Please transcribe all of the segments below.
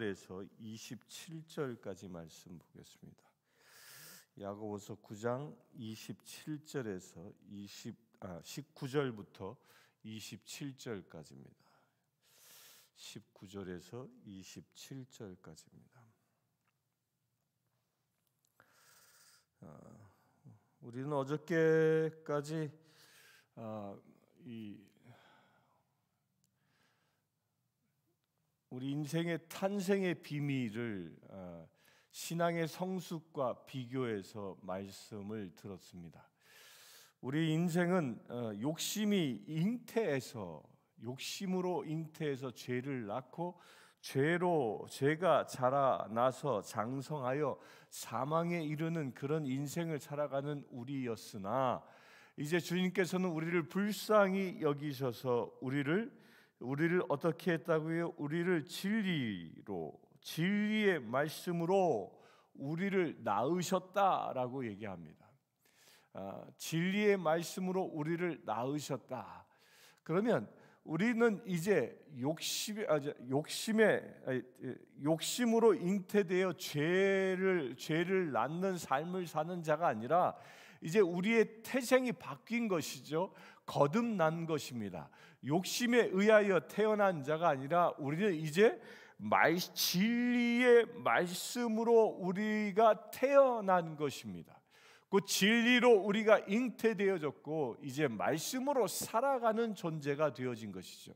19절에서 27절까지 말씀 보겠습니다. 야고보서 9장 27절에서 19절부터 27절까지입니다. 19절에서 27절까지입니다. 우리는 어저께까지 우리 인생의 탄생의 비밀을 신앙의 성숙과 비교해서 말씀을 들었습니다. 우리 인생은 욕심으로 잉태해서 죄를 낳고 죄가 자라나서 장성하여 사망에 이르는 그런 인생을 살아가는 우리였으나, 이제 주님께서는 우리를 불쌍히 여기셔서 우리를 어떻게 했다고요? 우리를 진리의 말씀으로 우리를 낳으셨다라고 얘기합니다. 진리의 말씀으로 우리를 낳으셨다. 그러면 우리는 이제 욕심으로 잉태되어 죄를 낳는 삶을 사는 자가 아니라 이제 우리의 태생이 바뀐 것이죠. 거듭난 것입니다. 욕심에 의하여 태어난 자가 아니라 우리는 이제 진리의 말씀으로 우리가 태어난 것입니다. 그 진리로 우리가 잉태되어졌고 이제 말씀으로 살아가는 존재가 되어진 것이죠.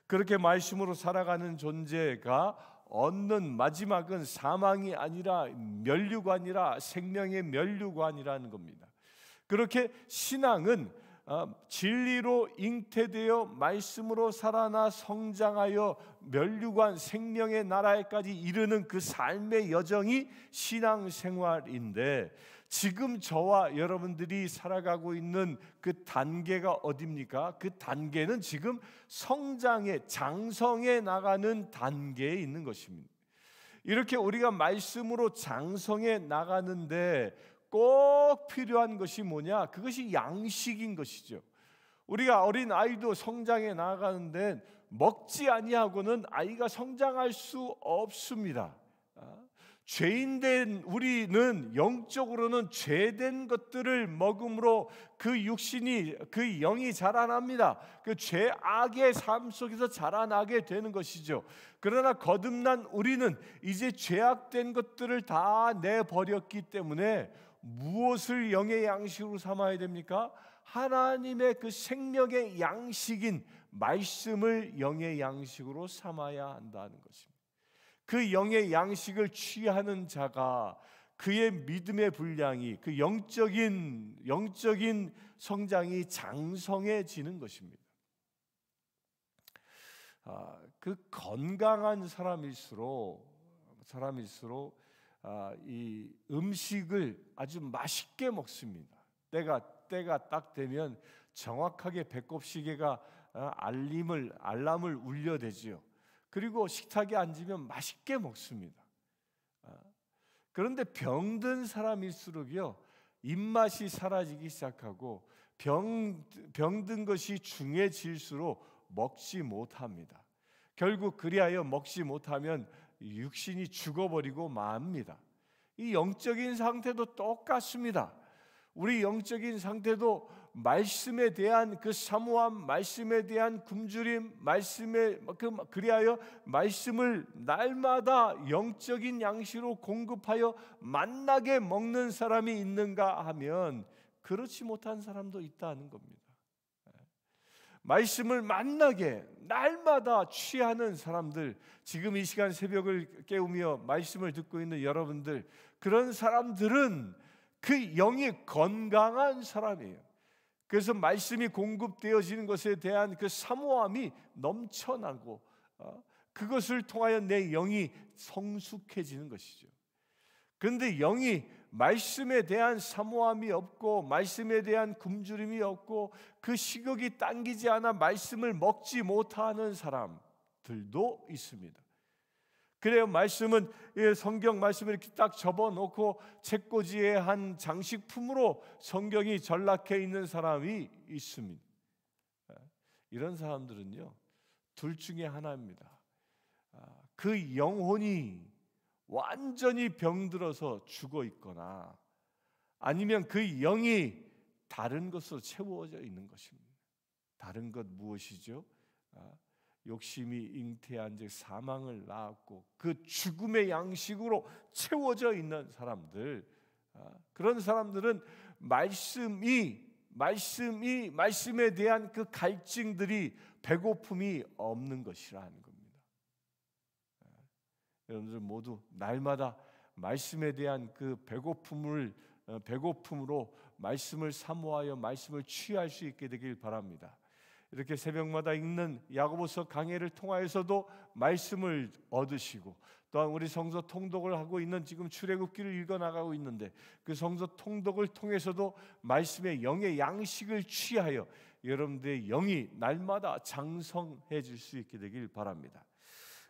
그렇게 말씀으로 살아가는 존재가 얻는 마지막은 사망이 아니라 면류관이라 생명의 면류관이라는 겁니다. 그렇게 신앙은 진리로 잉태되어 말씀으로 살아나 성장하여 면류관 생명의 나라에까지 이르는 그 삶의 여정이 신앙생활인데, 지금 저와 여러분들이 살아가고 있는 그 단계가 어디입니까? 그 단계는 지금 장성해 나가는 단계에 있는 것입니다. 이렇게 우리가 말씀으로 장성해 나가는데 꼭 필요한 것이 뭐냐? 그것이 양식인 것이죠. 우리가 어린 아이도 성장해 나가는데 먹지 아니하고는 아이가 성장할 수 없습니다. 죄인된 우리는 영적으로는 죄된 것들을 먹음으로 그 육신이, 그 영이 자라납니다. 그 죄악의 삶 속에서 자라나게 되는 것이죠. 그러나 거듭난 우리는 이제 죄악된 것들을 다 내버렸기 때문에 무엇을 영의 양식으로 삼아야 됩니까? 하나님의 그 생명의 양식인 말씀을 영의 양식으로 삼아야 한다는 것입니다. 그 영의 양식을 취하는 자가 그의 믿음의 분량이, 그 영적인 성장이 장성해지는 것입니다. 그 건강한 사람일수록 이 음식을 아주 맛있게 먹습니다. 때가 딱 되면 정확하게 배꼽 시계가 알람을 울려대지요. 그리고 식탁에 앉으면 맛있게 먹습니다. 그런데 병든 사람일수록요, 입맛이 사라지기 시작하고 병든 것이 중해질수록 먹지 못합니다. 결국 그리하여 먹지 못하면 육신이 죽어버리고 맙니다. 이 영적인 상태도 똑같습니다. 우리 영적인 상태도 말씀에 대한 그 사모함, 말씀에 대한 굶주림, 그리하여 말씀을 날마다 영적인 양식으로 공급하여 만나게 먹는 사람이 있는가 하면 그렇지 못한 사람도 있다는 겁니다. 말씀을 만나게 날마다 취하는 사람들, 지금 이 시간 새벽을 깨우며 말씀을 듣고 있는 여러분들, 그런 사람들은 그 영이 건강한 사람이에요. 그래서 말씀이 공급되어지는 것에 대한 그 사모함이 넘쳐나고 그것을 통하여 내 영이 성숙해지는 것이죠. 그런데 영이 말씀에 대한 사모함이 없고 말씀에 대한 굶주림이 없고 그 식욕이 당기지 않아 말씀을 먹지 못하는 사람들도 있습니다. 그래요. 말씀은, 성경 말씀을 이렇게 딱 접어놓고 책꽂이에 한 장식품으로 성경이 전락해 있는 사람이 있습니다. 이런 사람들은요, 둘 중에 하나입니다. 그 영혼이 완전히 병들어서 죽어 있거나 아니면 그 영이 다른 것으로 채워져 있는 것입니다. 다른 것 무엇이죠? 욕심이 잉태한 즉 사망을 낳았고 그 죽음의 양식으로 채워져 있는 사람들, 그런 사람들은 말씀에 대한 그 갈증들이 배고픔이 없는 것이라는 겁니다. 여러분들 모두 날마다 말씀에 대한 그 배고픔으로 말씀을 사모하여 말씀을 취할 수 있게 되길 바랍니다. 이렇게 새벽마다 읽는 야고보서 강해를 통하여서도 말씀을 얻으시고, 또한 우리 성서 통독을 하고 있는 지금 출애굽기를 읽어나가고 있는데 그 성서 통독을 통해서도 말씀의 영의 양식을 취하여 여러분들의 영이 날마다 장성해질 수 있게 되길 바랍니다.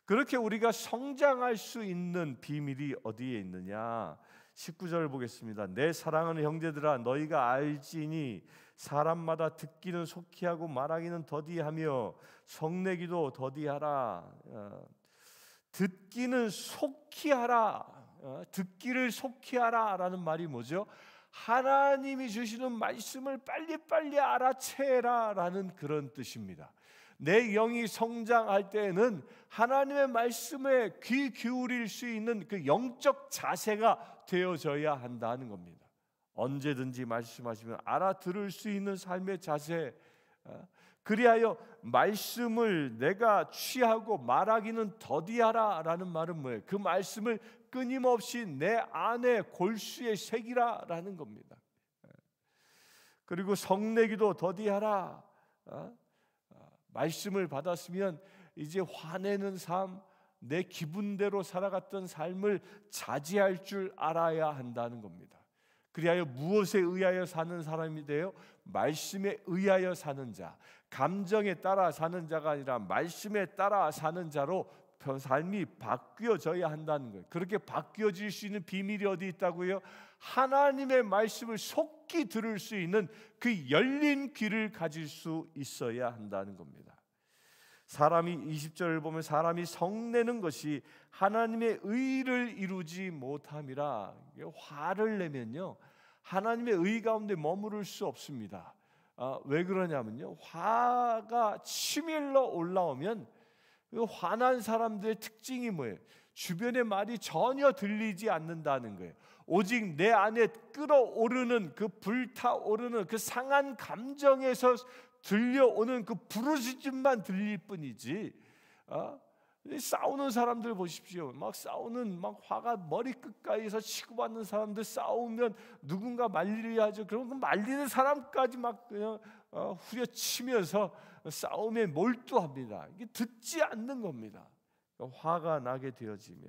그렇게 우리가 성장할 수 있는 비밀이 어디에 있느냐? 19절 보겠습니다. 내 사랑하는 형제들아, 너희가 알지니 사람마다 듣기는 속히 하고 말하기는 더디하며 성내기도 더디하라. 듣기는 속히 하라. 듣기를 속히 하라라는 말이 뭐죠? 하나님이 주시는 말씀을 빨리빨리 알아채라라는 그런 뜻입니다. 내 영이 성장할 때에는 하나님의 말씀에 귀 기울일 수 있는 그 영적 자세가 되어져야 한다는 겁니다. 언제든지 말씀하시면 알아들을 수 있는 삶의 자세, 그리하여 말씀을 내가 취하고 말하기는 더디하라라는 말은 뭐예요? 그 말씀을 끊임없이 내 안에 골수에 새기라라는 겁니다. 그리고 성내기도 더디하라. 말씀을 받았으면 이제 화내는 삶, 내 기분대로 살아갔던 삶을 자제할 줄 알아야 한다는 겁니다. 그리하여 무엇에 의하여 사는 사람이 돼요? 말씀에 의하여 사는 자, 감정에 따라 사는 자가 아니라 말씀에 따라 사는 자로 삶이 바뀌어져야 한다는 거예요. 그렇게 바뀌어질 수 있는 비밀이 어디 있다고요? 하나님의 말씀을 속히 들을 수 있는 그 열린 귀를 가질 수 있어야 한다는 겁니다. 사람이 20절을 보면 사람이 성내는 것이 하나님의 의를 이루지 못함이라. 화를 내면요, 하나님의 의 가운데 머무를 수 없습니다. 왜 그러냐면요, 화가 치밀러 올라오면 그 화난 사람들의 특징이 뭐예요? 주변의 말이 전혀 들리지 않는다는 거예요. 오직 내 안에 끓어오르는 그 불타오르는 그 상한 감정에서 들려오는 그 부르짖음만 들릴 뿐이지, 싸우는 사람들 보십시오. 막 싸우는, 막 화가 머리끝까지서 치고받는 사람들, 싸우면 누군가 말리려 하죠. 그럼 그 말리는 사람까지 막 그냥 후려치면서 싸움에 몰두합니다. 이게 듣지 않는 겁니다. 화가 나게 되어지면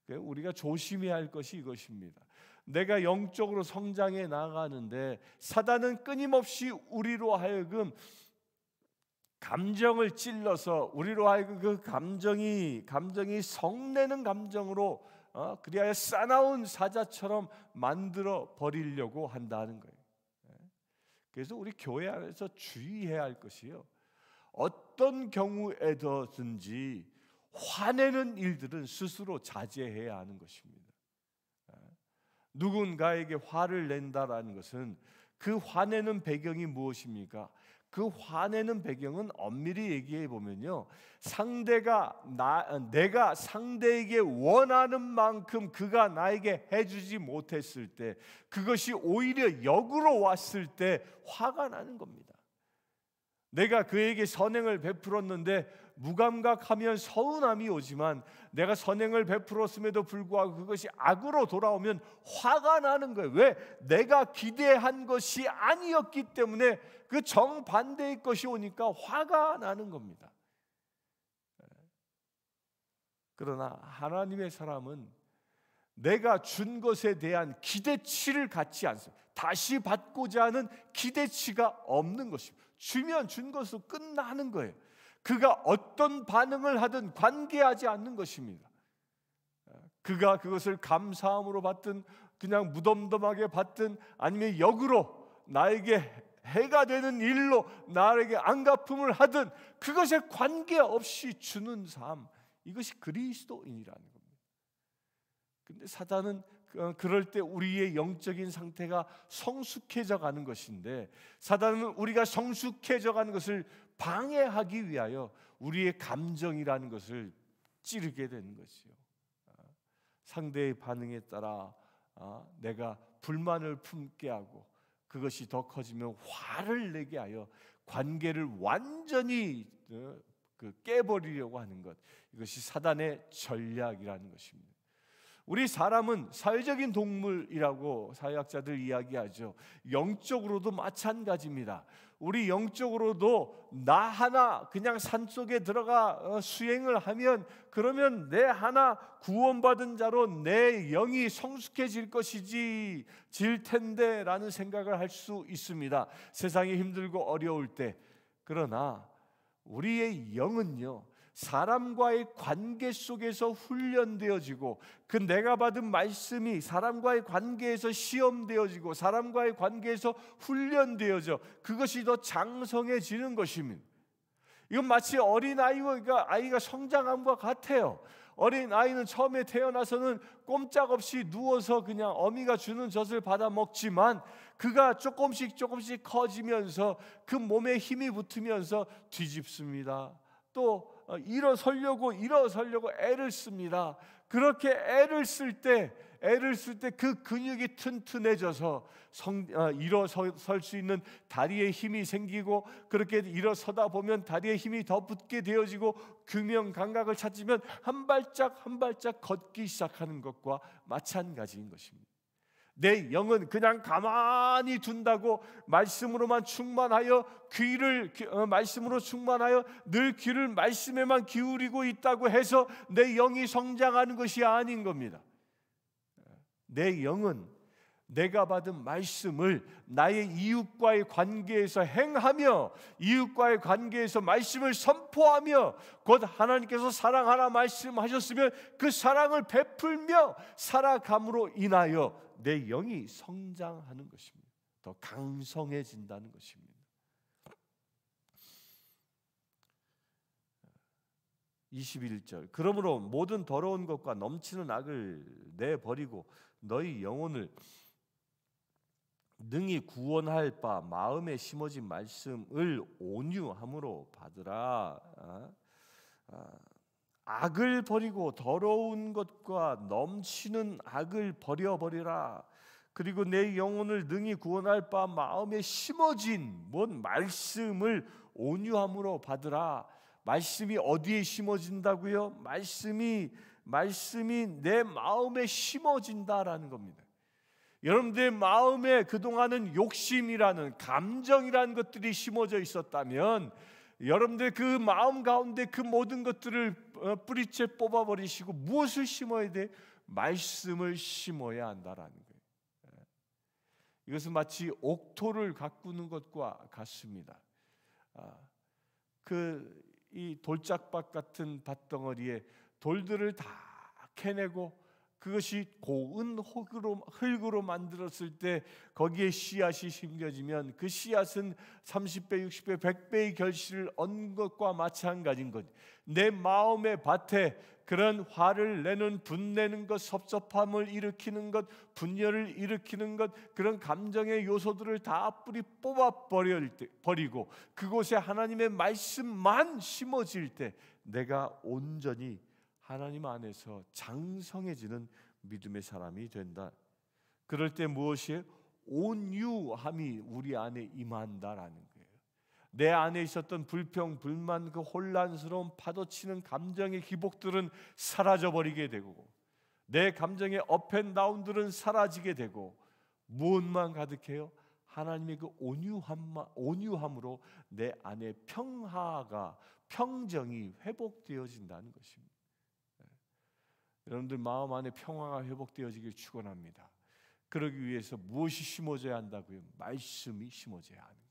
우리가 조심해야 할 것이 이것입니다. 내가 영적으로 성장해 나가는데 사단은 끊임없이 우리로 하여금 감정을 찔러서 우리로 하여금 그 감정이 성내는 감정으로 그리하여 싸나운 사자처럼 만들어 버리려고 한다는 거예요. 그래서 우리 교회 안에서 주의해야 할 것이요, 어떤 경우에든지 화내는 일들은 스스로 자제해야 하는 것입니다. 누군가에게 화를 낸다라는 것은 그 화내는 배경이 무엇입니까? 그 화내는 배경은 엄밀히 얘기해 보면요, 내가 상대에게 원하는 만큼 그가 나에게 해주지 못했을 때, 그것이 오히려 역으로 왔을 때 화가 나는 겁니다. 내가 그에게 선행을 베풀었는데 무감각하면 서운함이 오지만, 내가 선행을 베풀었음에도 불구하고 그것이 악으로 돌아오면 화가 나는 거예요. 왜? 내가 기대한 것이 아니었기 때문에 그 정반대의 것이 오니까 화가 나는 겁니다. 그러나 하나님의 사람은 내가 준 것에 대한 기대치를 갖지 않습니다. 다시 받고자 하는 기대치가 없는 것입니다. 주면 준 것으로 끝나는 거예요. 그가 어떤 반응을 하든 관계하지 않는 것입니다. 그가 그것을 감사함으로 받든 그냥 무덤덤하게 받든 아니면 역으로 나에게 해가 되는 일로 나에게 안갚음을 하든 그것에 관계없이 주는 삶, 이것이 그리스도인이라는 겁니다. 근데 사단은 그럴 때 우리의 영적인 상태가 성숙해져 가는 것인데, 사단은 우리가 성숙해져 가는 것을 방해하기 위하여 우리의 감정이라는 것을 찌르게 되는 것이요. 상대의 반응에 따라 내가 불만을 품게 하고, 그것이 더 커지면 화를 내게 하여 관계를 완전히 깨버리려고 하는 것, 이것이 사단의 전략이라는 것입니다. 우리 사람은 사회적인 동물이라고 사회학자들 이야기하죠. 영적으로도 마찬가지입니다. 우리 영적으로도 나 하나 그냥 산속에 들어가 수행을 하면, 그러면 내 하나 구원받은 자로 내 영이 성숙해질 것이지 질 텐데 라는 생각을 할 수 있습니다. 세상이 힘들고 어려울 때. 그러나 우리의 영은요, 사람과의 관계 속에서 훈련되어지고, 그 내가 받은 말씀이 사람과의 관계에서 시험되어지고 사람과의 관계에서 훈련되어져 그것이 더 장성해지는 것입니다. 이건 마치 아이가 성장함과 같아요. 어린 아이는 처음에 태어나서는 꼼짝없이 누워서 그냥 어미가 주는 젖을 받아 먹지만, 그가 조금씩 커지면서 그 몸에 힘이 붙으면서 뒤집습니다. 또 일어서려고 애를 씁니다. 그렇게 애를 쓸 때 그 근육이 튼튼해져서 일어설 수 있는 다리에 힘이 생기고, 그렇게 일어서다 보면 다리에 힘이 더 붙게 되어지고 균형 감각을 찾으면 한 발짝 걷기 시작하는 것과 마찬가지인 것입니다. 내 영은 그냥 가만히 둔다고 말씀으로만 충만하여 말씀으로 충만하여 늘 귀를 말씀에만 기울이고 있다고 해서 내 영이 성장하는 것이 아닌 겁니다. 내 영은 내가 받은 말씀을 나의 이웃과의 관계에서 행하며, 이웃과의 관계에서 말씀을 선포하며, 곧 하나님께서 사랑하라 말씀하셨으면 그 사랑을 베풀며 살아감으로 인하여 내 영이 성장하는 것입니다. 더 강성해진다는 것입니다. 21절, 그러므로 모든 더러운 것과 넘치는 악을 내버리고 너희 영혼을 능히 구원할 바 마음에 심어진 말씀을 온유함으로 받으라. 악을 버리고 더러운 것과 넘치는 악을 버려버리라. 그리고 내 영혼을 능히 구원할 바 마음에 심어진 말씀을 온유함으로 받으라. 말씀이 어디에 심어진다고요? 말씀이 내 마음에 심어진다라는 겁니다. 여러분들의 마음에 그동안은 욕심이라는, 감정이라는 것들이 심어져 있었다면, 여러분들 그 마음 가운데 그 모든 것들을 뿌리째 뽑아버리시고 무엇을 심어야 돼? 말씀을 심어야 한다라는 거예요. 이것은 마치 옥토를 가꾸는 것과 같습니다. 이 돌짝밭 같은 밭덩어리에 돌들을 다 캐내고 그것이 고운 흙으로 만들었을 때 거기에 씨앗이 심겨지면 그 씨앗은 30배, 60배, 100배의 결실을 얻는 것과 마찬가지인 것. 내 마음의 밭에 그런 화를 내는, 분내는 것, 섭섭함을 일으키는 것, 분열을 일으키는 것, 그런 감정의 요소들을 다 뿌리 뽑아버리고 그곳에 하나님의 말씀만 심어질 때 내가 온전히 하나님 안에서 장성해지는 믿음의 사람이 된다. 그럴 때 무엇이? 온유함이 우리 안에 임한다라는 거예요. 내 안에 있었던 불평, 불만, 그 혼란스러운 파도치는 감정의 기복들은 사라져버리게 되고, 내 감정의 업앤다운들은 사라지게 되고, 무엇만 가득해요? 하나님의 그 온유함으로 내 안에 평정이 회복되어진다는 것입니다. 여러분들 마음 안에 평화가 회복되어지길 축원합니다. 그러기 위해서 무엇이 심어져야 한다고요? 말씀이 심어져야 하는 거예요.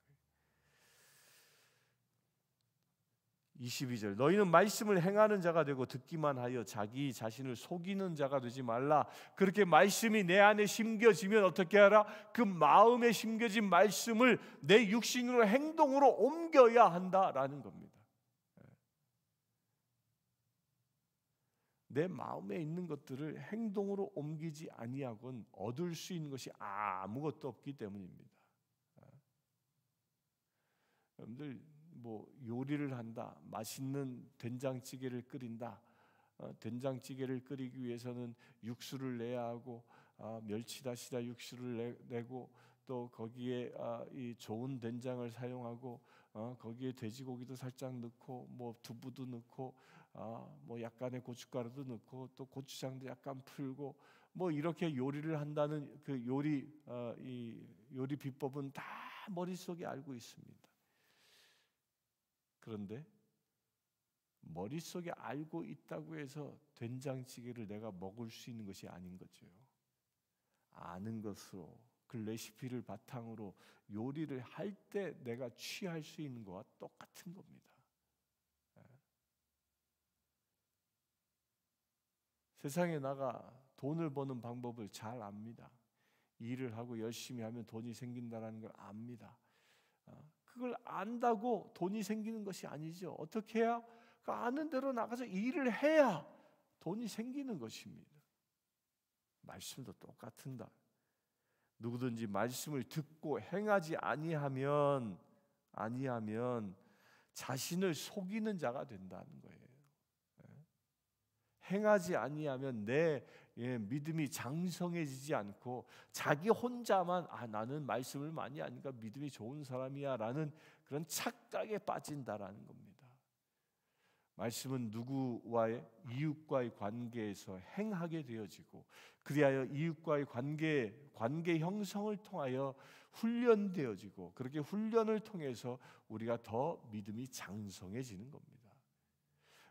22절, 너희는 말씀을 행하는 자가 되고 듣기만 하여 자기 자신을 속이는 자가 되지 말라. 그렇게 말씀이 내 안에 심겨지면 어떻게 하라? 그 마음에 심겨진 말씀을 내 육신으로 행동으로 옮겨야 한다라는 겁니다. 내 마음에 있는 것들을 행동으로 옮기지 아니하고는 얻을 수 있는 것이 아무것도 없기 때문입니다. 여러분들 뭐 요리를 한다, 맛있는 된장찌개를 끓인다. 된장찌개를 끓이기 위해서는 육수를 내야 하고 멸치다시다 육수를 내고 또 거기에 이 좋은 된장을 사용하고 거기에 돼지고기도 살짝 넣고 뭐 두부도 넣고 뭐 약간의 고춧가루도 넣고 또 고추장도 약간 풀고 뭐 이렇게 요리를 한다는 그 이 요리 비법은 다 머릿속에 알고 있습니다. 그런데 머릿속에 알고 있다고 해서 된장찌개를 내가 먹을 수 있는 것이 아닌 거죠. 아는 것으로 그 레시피를 바탕으로 요리를 할 때 내가 취할 수 있는 것과 똑같은 겁니다. 세상에 나가 돈을 버는 방법을 잘 압니다. 일을 하고 열심히 하면 돈이 생긴다는 걸 압니다. 그걸 안다고 돈이 생기는 것이 아니죠. 어떻게 해야? 그 아는 대로 나가서 일을 해야 돈이 생기는 것입니다. 말씀도 똑같은다. 누구든지 말씀을 듣고 행하지 아니하면 자신을 속이는 자가 된다는 거예요. 행하지 아니하면 내 믿음이 장성해지지 않고 자기 혼자만 나는 말씀을 많이 하니까 믿음이 좋은 사람이야라는 그런 착각에 빠진다라는 겁니다. 말씀은 누구와의 이웃과의 관계에서 행하게 되어지고 그리하여 이웃과의 관계 형성을 통하여 훈련되어지고 그렇게 훈련을 통해서 우리가 더 믿음이 장성해지는 겁니다.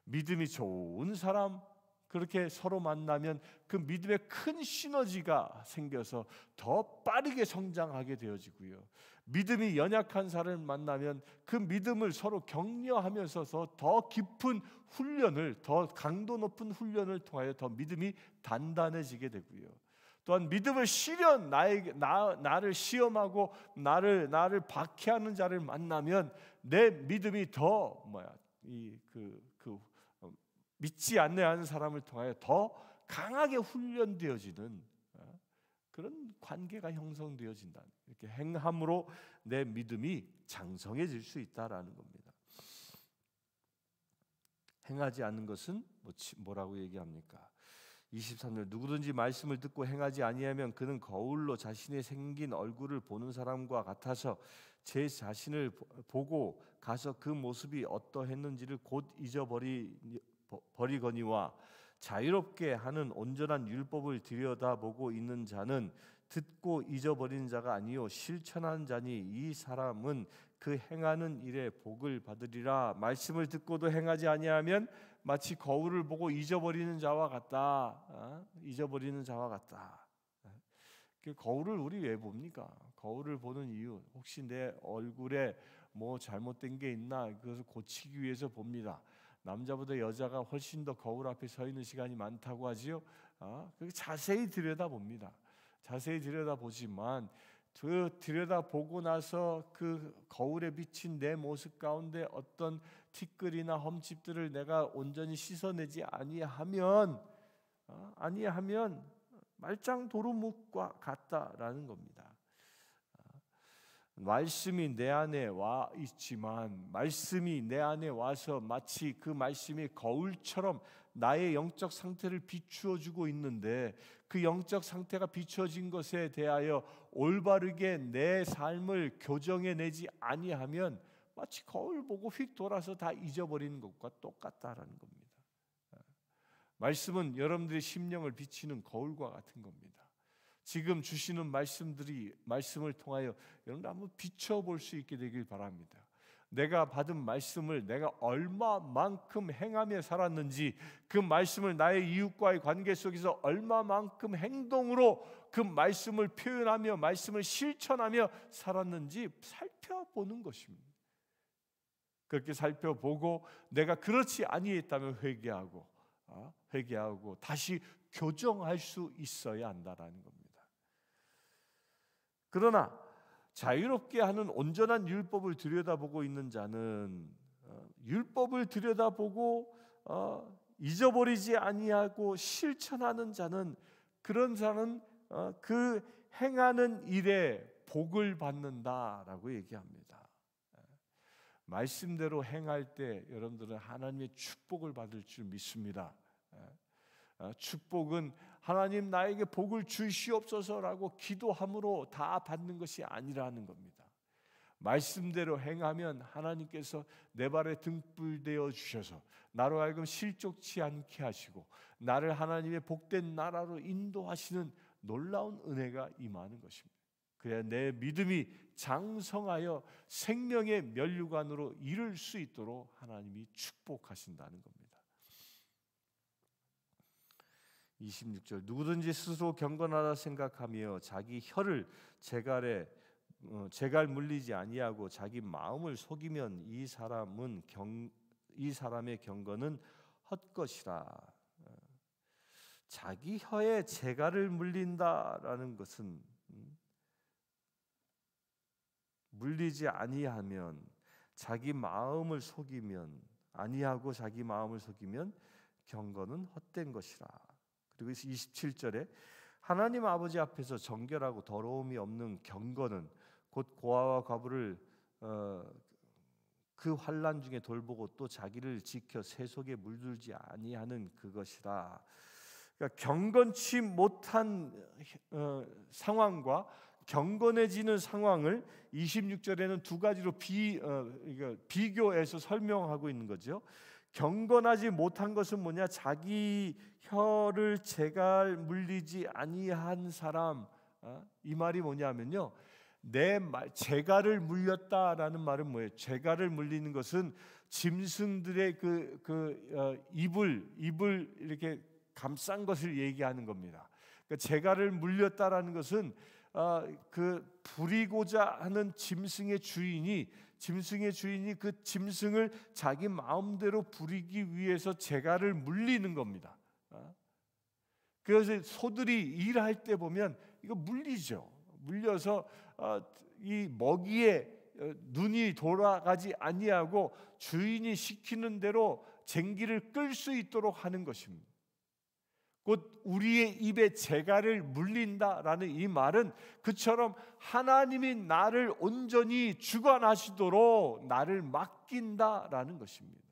믿음이 좋은 사람 그렇게 서로 만나면 그 믿음의 큰 시너지가 생겨서 더 빠르게 성장하게 되어지고요. 믿음이 연약한 사람을 만나면 그 믿음을 서로 격려하면서 더 깊은 훈련을, 더 강도 높은 훈련을 통하여 더 믿음이 단단해지게 되고요. 또한 믿음을 나를 시험하고 나를 박해하는 자를 만나면 내 믿음이 더 믿지 않는 사람을 통하여 더 강하게 훈련되어지는 그런 관계가 형성되어진다. 이렇게 행함으로 내 믿음이 장성해질 수 있다라는 겁니다. 행하지 않는 것은 뭐라고 얘기합니까? 23절 누구든지 말씀을 듣고 행하지 아니하면 그는 거울로 자신의 생긴 얼굴을 보는 사람과 같아서 제 자신을 보고 가서 그 모습이 어떠했는지를 곧 버리거니와 자유롭게 하는 온전한 율법을 들여다보고 있는 자는 듣고 잊어버리는 자가 아니요 실천하는 자니 이 사람은 그 행하는 일에 복을 받으리라. 말씀을 듣고도 행하지 아니하면 마치 거울을 보고 잊어버리는 자와 같다. 잊어버리는 자와 같다. 거울을 우리 왜 봅니까? 거울을 보는 이유 혹시 내 얼굴에 뭐 잘못된 게 있나 그것을 고치기 위해서 봅니다. 남자보다 여자가 훨씬 더 거울 앞에 서 있는 시간이 많다고 하지요. 자세히 들여다봅니다. 자세히 들여다보지만 들여다보고 나서 그 거울에 비친 내 모습 가운데 어떤 티끌이나 험집들을 내가 온전히 씻어내지 아니하면 말짱 도루묵과 같다라는 겁니다. 말씀이 내 안에 와 있지만 말씀이 내 안에 와서 마치 그 말씀이 거울처럼 나의 영적 상태를 비추어 주고 있는데 그 영적 상태가 비추어진 것에 대하여 올바르게 내 삶을 교정해 내지 아니하면 마치 거울 보고 휙 돌아서 다 잊어버리는 것과 똑같다라는 겁니다. 말씀은 여러분들의 심령을 비치는 거울과 같은 겁니다. 지금 주시는 말씀을 통하여 여러분들 한번 비춰볼 수 있게 되길 바랍니다. 내가 받은 말씀을 내가 얼마만큼 행하며 살았는지, 그 말씀을 나의 이웃과의 관계 속에서 얼마만큼 행동으로 그 말씀을 표현하며 말씀을 실천하며 살았는지 살펴보는 것입니다. 그렇게 살펴보고 내가 그렇지 아니했다면 회개하고 다시 교정할 수 있어야 한다라는 겁니다. 그러나 자유롭게 하는 온전한 율법을 들여다보고 있는 자는 율법을 들여다보고 잊어버리지 아니하고 실천하는 자는, 그런 자는 그 행하는 일에 복을 받는다라고 얘기합니다. 말씀대로 행할 때 여러분들은 하나님의 축복을 받을 줄 믿습니다. 축복은 하나님 나에게 복을 주시옵소서라고 기도함으로 다 받는 것이 아니라는 겁니다. 말씀대로 행하면 하나님께서 내 발에 등불 되어 주셔서 나로 하여금 실족치 않게 하시고 나를 하나님의 복된 나라로 인도하시는 놀라운 은혜가 임하는 것입니다. 그래야 내 믿음이 장성하여 생명의 면류관으로 이룰 수 있도록 하나님이 축복하신다는 겁니다. 26절, 누구든지 스스로 경건하다 생각하며 자기 혀를 재갈 물리지 아니하고 자기 마음을 속이면 이 사람의 경건은 헛것이라. 자기 혀에 재갈을 물린다라는 것은 물리지 아니하면 자기 마음을 속이면 아니하고 자기 마음을 속이면 경건은 헛된 것이라. 그리고 27절에 하나님 아버지 앞에서 정결하고 더러움이 없는 경건은 곧 고아와 과부를 그 환난 중에 돌보고 또 자기를 지켜 세속에 물들지 아니하는 그것이라. 그러니까 경건치 못한 상황과 경건해지는 상황을 26절에는 두 가지로 비교해서 설명하고 있는 거죠. 경건하지 못한 것은 뭐냐? 자기 혀를 재갈 물리지 아니한 사람. 이 말이 뭐냐면요, 내 말, 재갈을 물렸다라는 말은 뭐예요? 재갈을 물리는 것은 짐승들의 입을 이렇게 감싼 것을 얘기하는 겁니다. 그러니까 재갈을 물렸다라는 것은 그 부리고자 하는 짐승의 주인이 그 짐승을 자기 마음대로 부리기 위해서 재갈을 물리는 겁니다. 그래서 소들이 일할 때 보면 이거 물리죠. 물려서 이 먹이에 눈이 돌아가지 아니하고 주인이 시키는 대로 쟁기를 끌 수 있도록 하는 것입니다. 곧 우리의 입에 재갈을 물린다라는 이 말은 그처럼 하나님이 나를 온전히 주관하시도록 나를 맡긴다라는 것입니다.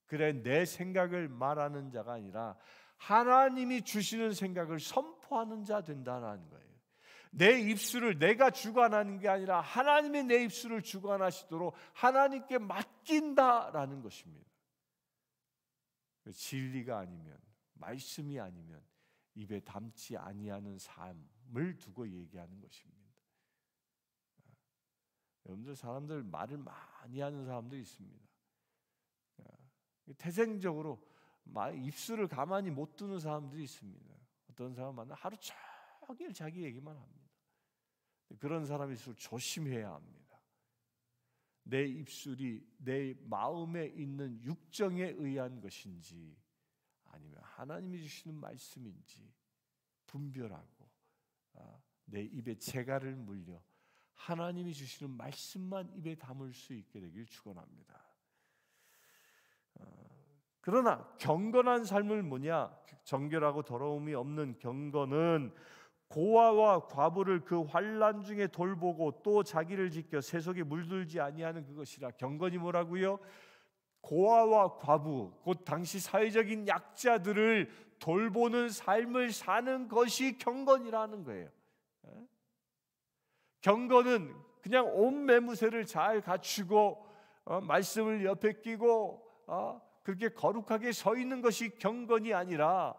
그래, 내 생각을 말하는 자가 아니라 하나님이 주시는 생각을 선포하는 자 된다는 거예요. 내 입술을 내가 주관하는 게 아니라 하나님이 내 입술을 주관하시도록 하나님께 맡긴다라는 것입니다. 진리가 아니면, 말씀이 아니면 입에 담지 아니하는 삶을 두고 얘기하는 것입니다. 여러분들, 사람들 말을 많이 하는 사람도 있습니다. 태생적으로 입술을 가만히 못 두는 사람들이 있습니다. 어떤 사람 만나 하루 종일 자기 얘기만 합니다. 그런 사람일수록 조심해야 합니다. 내 입술이 내 마음에 있는 육정에 의한 것인지 아니면 하나님이 주시는 말씀인지 분별하고 내 입에 재갈을 물려 하나님이 주시는 말씀만 입에 담을 수 있게 되길 축원합니다. 그러나 경건한 삶은 뭐냐? 정결하고 더러움이 없는 경건은 고아와 과부를 그 환난 중에 돌보고 또 자기를 지켜 세속에 물들지 아니하는 그것이라. 경건이 뭐라고요? 고아와 과부, 곧 당시 사회적인 약자들을 돌보는 삶을 사는 것이 경건이라는 거예요. 경건은 그냥 온 매무새를 잘 갖추고 말씀을 옆에 끼고 그렇게 거룩하게 서 있는 것이 경건이 아니라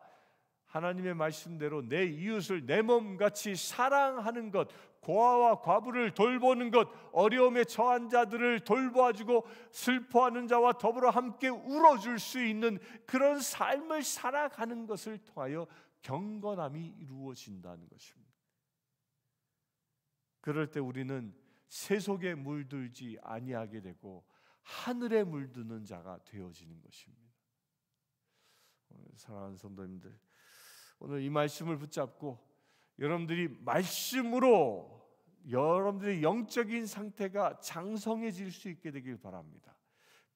하나님의 말씀대로 내 이웃을 내 몸같이 사랑하는 것, 고아와 과부를 돌보는 것, 어려움에 처한 자들을 돌보아주고 슬퍼하는 자와 더불어 함께 울어줄 수 있는 그런 삶을 살아가는 것을 통하여 경건함이 이루어진다는 것입니다. 그럴 때 우리는 세속에 물들지 아니하게 되고 하늘에 물드는 자가 되어지는 것입니다. 사랑하는 성도님들, 오늘 이 말씀을 붙잡고 여러분들이 말씀으로 여러분들의 영적인 상태가 장성해질 수 있게 되길 바랍니다.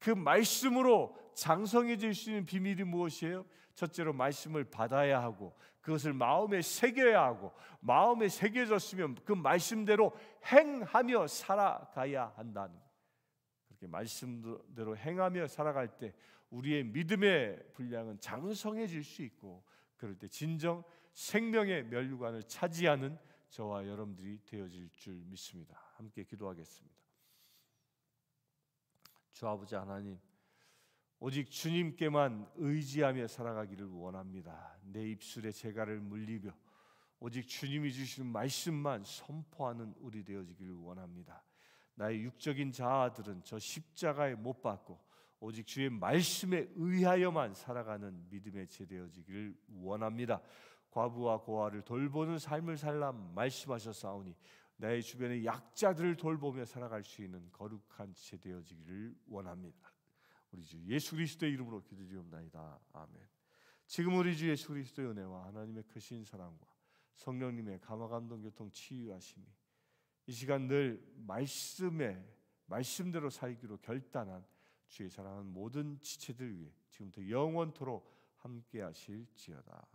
그 말씀으로 장성해질 수 있는 비밀이 무엇이에요? 첫째로 말씀을 받아야 하고 그것을 마음에 새겨야 하고 마음에 새겨졌으면 그 말씀대로 행하며 살아가야 한다는 거예요. 그렇게 말씀대로 행하며 살아갈 때 우리의 믿음의 분량은 장성해질 수 있고 그럴 때 진정 생명의 면류관을 차지하는 저와 여러분들이 되어질 줄 믿습니다. 함께 기도하겠습니다. 주 아버지 하나님, 오직 주님께만 의지하며 살아가기를 원합니다. 내 입술에 재갈을 물리며 오직 주님이 주시는 말씀만 선포하는 우리 되어지기를 원합니다. 나의 육적인 자아들은 저 십자가에 못 박고 오직 주의 말씀에 의하여만 살아가는 믿음의 제 되어지기를 원합니다. 과부와 고아를 돌보는 삶을 살라 말씀하셨사오니 나의 주변의 약자들을 돌보며 살아갈 수 있는 거룩한 제 되어지기를 원합니다. 우리 주 예수 그리스도의 이름으로 기도드리옵나이다. 아멘. 지금 우리 주 예수 그리스도의 은혜와 하나님의 크신 사랑과 성령님의 감화감동 교통 치유하심이 이 시간 늘 말씀대로 살기로 결단한 주의 사랑하는 모든 지체들 위해 지금부터 영원토록 함께 하실지어다.